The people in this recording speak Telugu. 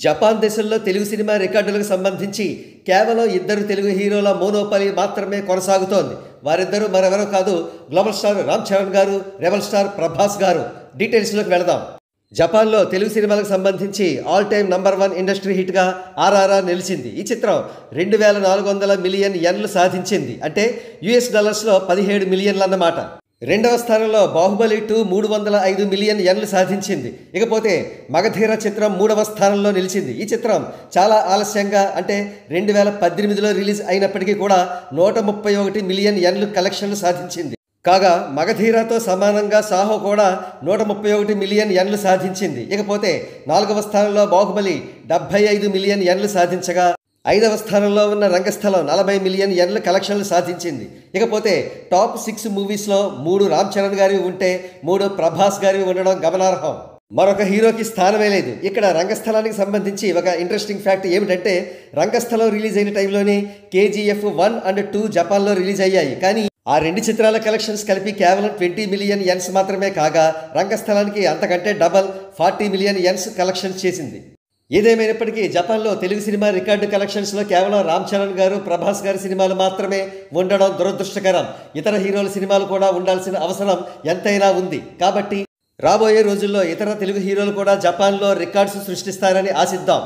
జపాన్ దేశంలో తెలుగు సినిమా రికార్డులకు సంబంధించి కేవలం ఇద్దరు తెలుగు హీరోల మోనోపలి మాత్రమే కొనసాగుతోంది. వారిద్దరూ మరెవరో కాదు, గ్లోబల్ స్టార్ రామ్ చరణ్ గారు, రెబల్ స్టార్ ప్రభాస్ గారు. డీటెయిల్స్లోకి వెళదాం. జపాన్లో తెలుగు సినిమాలకు సంబంధించి ఆల్ టైమ్ నంబర్ 1 ఇండస్ట్రీ హిట్గా ఆర్ఆర్ఆర్ నిలిచింది. ఈ చిత్రం 2400 మిలియన్ యెన్లు సాధించింది. అంటే US$లో 17 మిలియన్లు అన్నమాట. రెండవ స్థానంలో బాహుబలి 2 305 మిలియన్ యెన్లు సాధించింది. ఇకపోతే మగధీర చిత్రం 3వ స్థానంలో నిలిచింది. ఈ చిత్రం చాలా ఆలస్యంగా, అంటే 2018లో రిలీజ్ అయినప్పటికీ కూడా 131 మిలియన్ యెన్లు కలెక్షన్లు సాధించింది. కాగా మగధీరతో సమానంగా సాహో కూడా 131 మిలియన్ యెన్లు సాధించింది. ఇకపోతే 4వ స్థానంలో బాహుబలి 75 మిలియన్ యెన్లు సాధించగా, 5వ స్థానంలో ఉన్న రంగస్థలం 40 మిలియన్ యెన్ల కలెక్షన్లు సాధించింది. ఇకపోతే టాప్ 6 మూవీస్లో 3 రామ్ చరణ్ గారివి ఉంటే 3 ప్రభాస్ గారివి ఉండడం గమనార్హం. మరొక హీరోకి స్థానమే లేదు. ఇక్కడ రంగస్థలానికి సంబంధించి ఒక ఇంట్రెస్టింగ్ ఫ్యాక్ట్ ఏమిటంటే, రంగస్థలం రిలీజ్ అయిన టైంలోనే KGF 1 and 2 జపాన్లో రిలీజ్ అయ్యాయి. కానీ ఆ రెండు చిత్రాల కలెక్షన్స్ కలిపి కేవలం 20 మిలియన్ యెన్స్ మాత్రమే కాగా, రంగస్థలానికి అంతకంటే డబల్ 40 మిలియన్ యెన్స్ కలెక్షన్స్ చేసింది. ఏదేమైనప్పటికీ జపాన్లో తెలుగు సినిమా రికార్డు కలెక్షన్స్లో కేవలం రామ్ చరణ్ గారు, ప్రభాస్ గారి సినిమాలు మాత్రమే ఉండడం దురదృష్టకరం. ఇతర హీరోల సినిమాలు కూడా ఉండాల్సిన అవసరం ఎంతైనా ఉంది. కాబట్టి రాబోయే రోజుల్లో ఇతర తెలుగు హీరోలు కూడా జపాన్లో రికార్డ్స్ సృష్టిస్తారని ఆశిద్దాం.